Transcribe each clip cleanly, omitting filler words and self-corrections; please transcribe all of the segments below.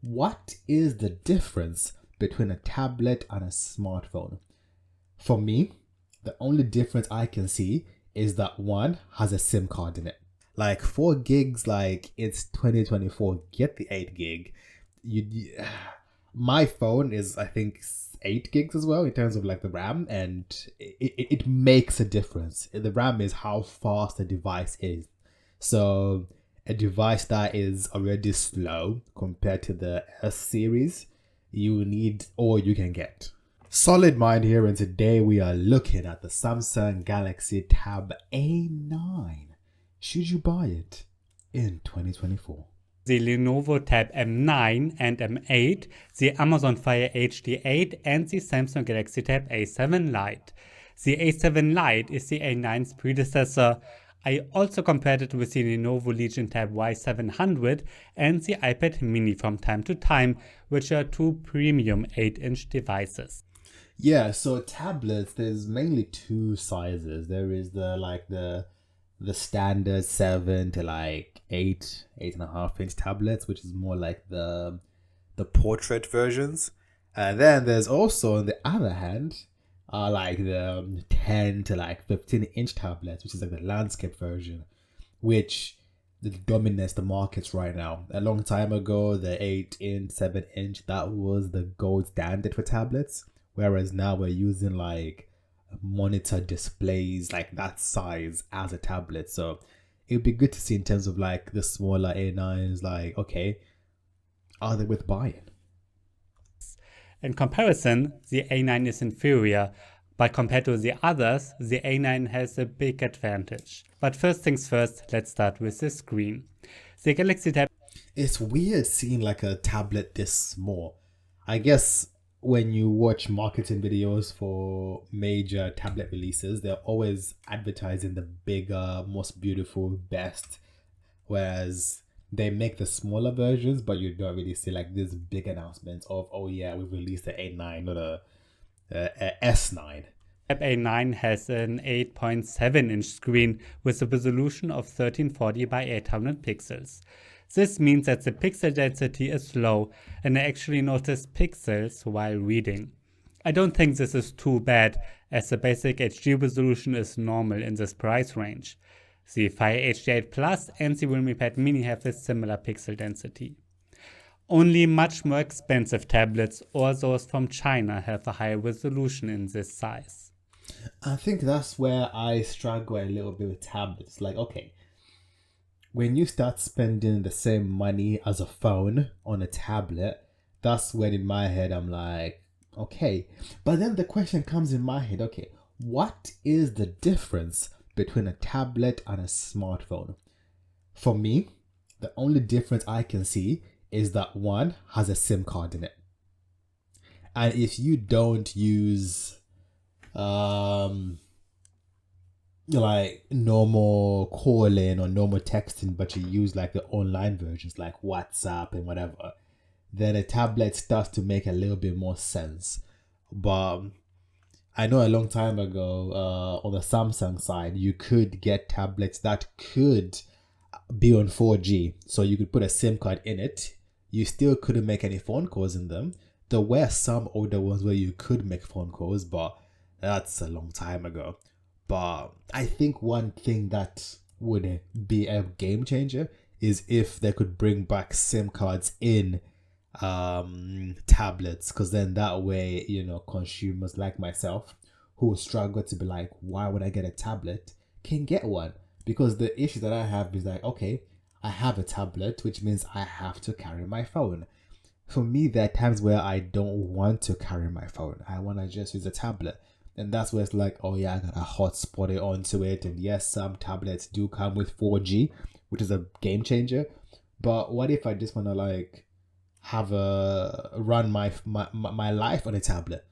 What is the difference between a tablet and a smartphone? For me, the only difference I can see is that one has a SIM card in it. Like 4 gigs, like it's 2024, get the 8 gig. My phone is, I think, 8 gigs as well in terms of like the RAM, and it makes a difference. The RAM is how fast the device is. So a device that is already slow compared to the S series, you need or you can get. Solid Mind here, and today we are looking at the Samsung Galaxy Tab A9. Should you buy it in 2024? The Lenovo Tab M9 and M8, the Amazon Fire HD8 and the Samsung Galaxy Tab A7 Lite. The A7 Lite is the A9's predecessor. I also compared it with the Lenovo Legion Tab Y700 and the iPad mini from time to time, which are two premium 8-inch devices. Yeah, so tablets, there's mainly two sizes. There is the standard 7 to like 8.5 inch tablets, which is more like the portrait versions. And then there's also, on the other hand, like the 10 to like 15-inch tablets, which is like the landscape version, which dominates the markets right now. A long time ago, the 8-inch, 7-inch, that was the gold standard for tablets. Whereas now we're using like monitor displays like that size as a tablet. So it would be good to see in terms of like the smaller A9s, like, okay, are they worth buying? In comparison, the A9 is inferior, but compared to the others, the A9 has a big advantage. But first things first, let's start with the screen. The Galaxy Tab. It's weird seeing like a tablet this small. I guess when you watch marketing videos for major tablet releases, they're always advertising the bigger, most beautiful, best, whereas they make the smaller versions, but you don't really see like this big announcements of, oh yeah, we've released the A9 or the S9. Tab A9 has an 8.7-inch screen with a resolution of 1340 by 800 pixels. This means that the pixel density is low, and I actually notice pixels while reading. I don't think this is too bad, as the basic HD resolution is normal in this price range. The Fire HD8 Plus and the Realme Pad Mini have a similar pixel density. Only much more expensive tablets or those from China have a higher resolution in this size. I think that's where I struggle a little bit with tablets. Like, okay, when you start spending the same money as a phone on a tablet, that's when in my head I'm like, okay. But then the question comes in my head, okay, what is the difference between a tablet and a smartphone? For me, the only difference I can see is that one has a SIM card in it. And if you don't use like normal calling or normal texting, but you use like the online versions like WhatsApp and whatever, then a tablet starts to make a little bit more sense. But I know a long time ago, on the Samsung side, you could get tablets that could be on 4G, so you could put a SIM card in it. You still couldn't make any phone calls in them. There were some older ones where you could make phone calls, but that's a long time ago. But I think one thing that would be a game changer is if they could bring back SIM cards in tablets, because then that way, consumers like myself who struggle to be like, why would I get a tablet, can get one. Because the issue that I have is like, okay, I have a tablet, which means I have to carry my phone. For me, there are times where I don't want to carry my phone. I want to just use a tablet. And that's where it's like, oh yeah, I got a hotspot it onto it. And yes, some tablets do come with 4G, which is a game changer. But what if I just want to like have a run my life on a tablet?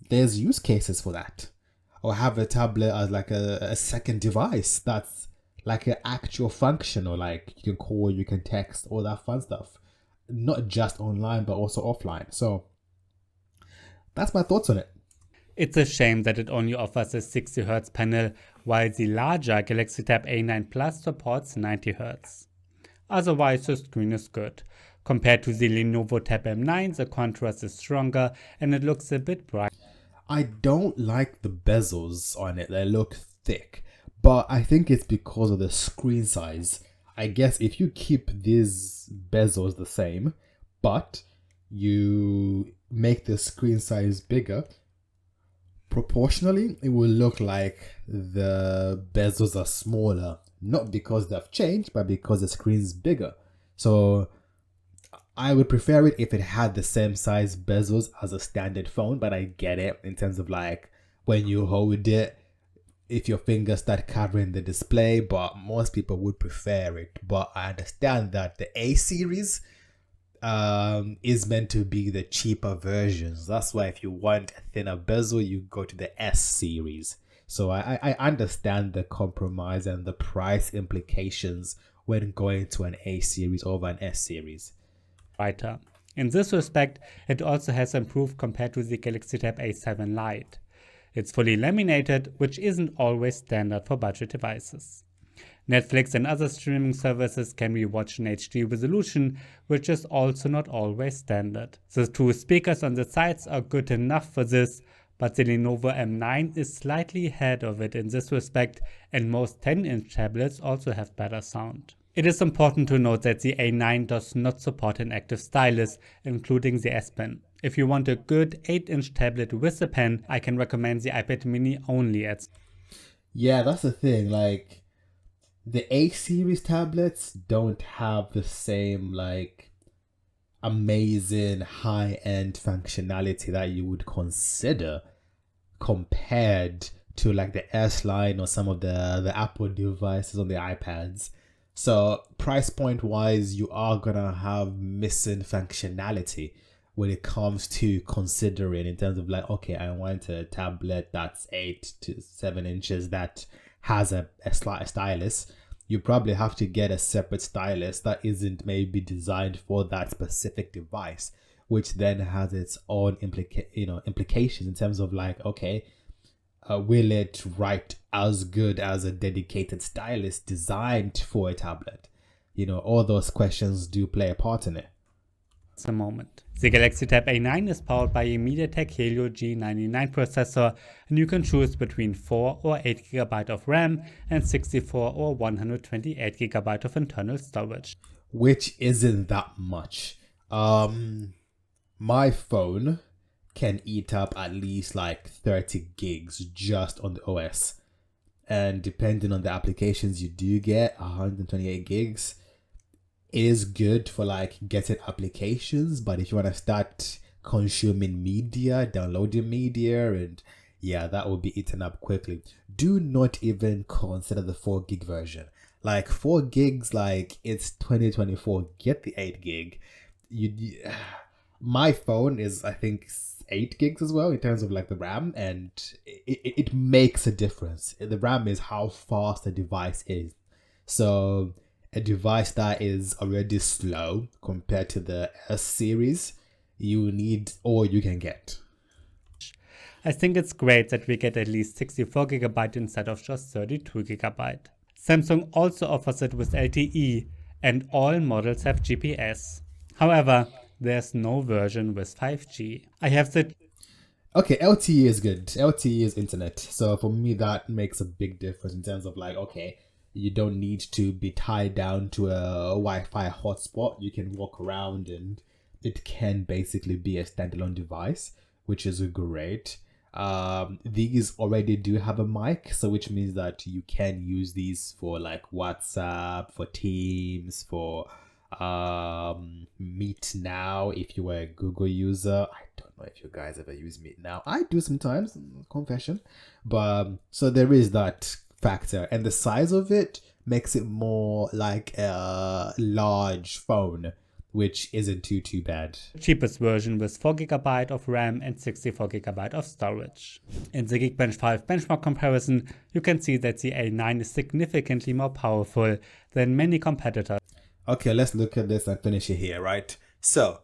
There's use cases for that. Or have a tablet as like a second device that's like an actual function, or like you can call, you can text, all that fun stuff. Not just online, but also offline. So that's my thoughts on it. It's a shame that it only offers a 60Hz panel, while the larger Galaxy Tab A9 Plus supports 90Hz. Otherwise, the screen is good. Compared to the Lenovo Tab M9, the contrast is stronger and it looks a bit brighter. I don't like the bezels on it. They look thick, but I think it's because of the screen size. I guess if you keep these bezels the same, but you make the screen size bigger, proportionally, it will look like the bezels are smaller. Not because they've changed, but because the screen's bigger. So I would prefer it if it had the same size bezels as a standard phone, but I get it in terms of like when you hold it, if your fingers start covering the display, but most people would prefer it. But I understand that the A series is meant to be the cheaper versions. That's why if you want a thinner bezel, you go to the S series. So I understand the compromise and the price implications when going to an A series over an S series. Brighter. In this respect, it also has improved compared to the Galaxy Tab A7 Lite. It's fully laminated, which isn't always standard for budget devices. Netflix and other streaming services can be watched in HD resolution, which is also not always standard. The two speakers on the sides are good enough for this, but the Lenovo M9 is slightly ahead of it in this respect, and most 10-inch tablets also have better sound. It is important to note that the A9 does not support an active stylus, including the S Pen. If you want a good 8-inch tablet with a pen, I can recommend the iPad mini only at. Yeah, that's the thing. Like, the A series tablets don't have the same like amazing high-end functionality that you would consider compared to like the S line or some of the Apple devices on the iPads. So price point wise, you are gonna have missing functionality when it comes to considering in terms of like, okay, I want a tablet that's 8 to 7 inches that has a stylus. You probably have to get a separate stylus that isn't maybe designed for that specific device, which then has its own implications in terms of like, okay, will it write as good as a dedicated stylus designed for a tablet? All those questions do play a part in it. The moment. The Galaxy Tab A9 is powered by a MediaTek Helio G99 processor, and you can choose between 4 or 8 GB of RAM and 64 or 128 GB of internal storage. Which isn't that much. My phone can eat up at least like 30 gigs just on the OS. And depending on the applications you do get, 128 gigs is good for like getting applications, but if you want to start consuming media, downloading media, and yeah, that will be eaten up quickly. Do not even consider the 4 gig version. Like 4 gigs, like it's 2024. Get the 8 gig. My phone is, I think, 8 gigs as well in terms of like the RAM, and it makes a difference. The RAM is how fast the device is. So a device that is already slow compared to the S series, you need all you can get. I think it's great that we get at least 64 GB instead of just 32 GB. Samsung also offers it with LTE, and all models have GPS. However, there's no version with 5G. Okay, LTE is good. LTE is internet. So for me, that makes a big difference in terms of like, okay, you don't need to be tied down to a Wi-Fi hotspot. You can walk around and it can basically be a standalone device, which is great. These already do have a mic, so which means that you can use these for like WhatsApp, for Teams, for Meet Now if you were a Google user. I don't know if you guys ever use Meet Now. I do sometimes, confession. But so there is that factor, and the size of it makes it more like a large phone, which isn't too bad. Cheapest version with 4 GB of RAM and 64 GB of storage. In the Geekbench 5 benchmark comparison, you can see that the A9 is significantly more powerful than many competitors. Okay, let's look at this and finish it here, right? So,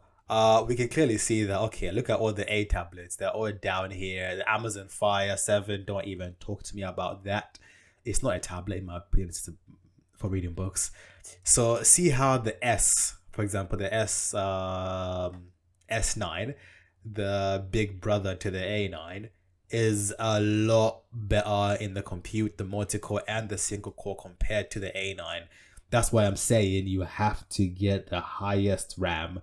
we can clearly see that, okay, look at all the A tablets. They're all down here. The Amazon Fire 7, don't even talk to me about that. It's not a tablet in my opinion, it's for reading books. So see how the S For example, the S9, the big brother to the A9, is a lot better in the compute, the multi-core and the single core compared to the A9. That's why I'm saying you have to get the highest RAM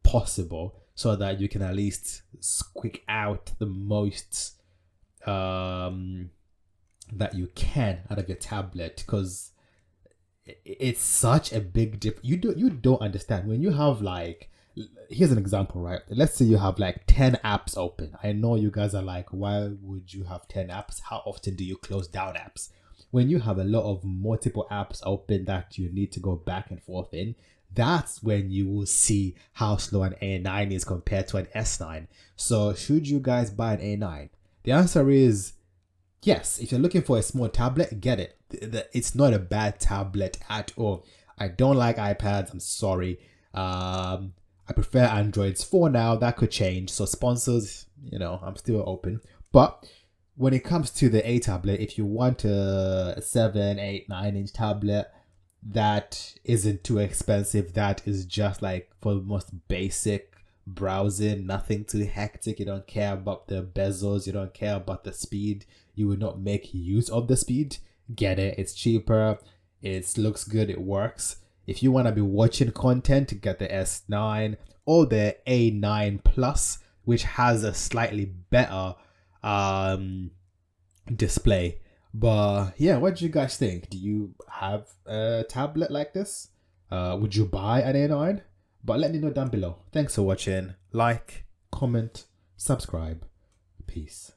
possible so that you can at least squeak out the most that you can out of your tablet, because it's such a big difference. You don't understand when you have like, here's an example, right? Let's say you have like 10 apps open. I know you guys are like, why would you have 10 apps? How often do you close down apps? When you have a lot of multiple apps open that you need to go back and forth in, that's when you will see how slow an A9 is compared to an S9. So should you guys buy an A9? The answer is yes. If you're looking for a small tablet, get it. It's not a bad tablet at all. I don't like iPads. I'm sorry. I prefer Androids for now. That could change. So sponsors, I'm still open. But when it comes to the A tablet, if you want a 7, 8, 9-inch tablet that isn't too expensive, that is just like for the most basic browsing, nothing too hectic, you don't care about the bezels, you don't care about the speed, you will not make use of the speed, get it. It's cheaper, it looks good, it works. If you want to be watching content, get the S9 or the A9 Plus, which has a slightly better display. But yeah, what do you guys think? Do you have a tablet like this? Would you buy an A9? But let me know down below. Thanks for watching. Like, comment, subscribe. Peace.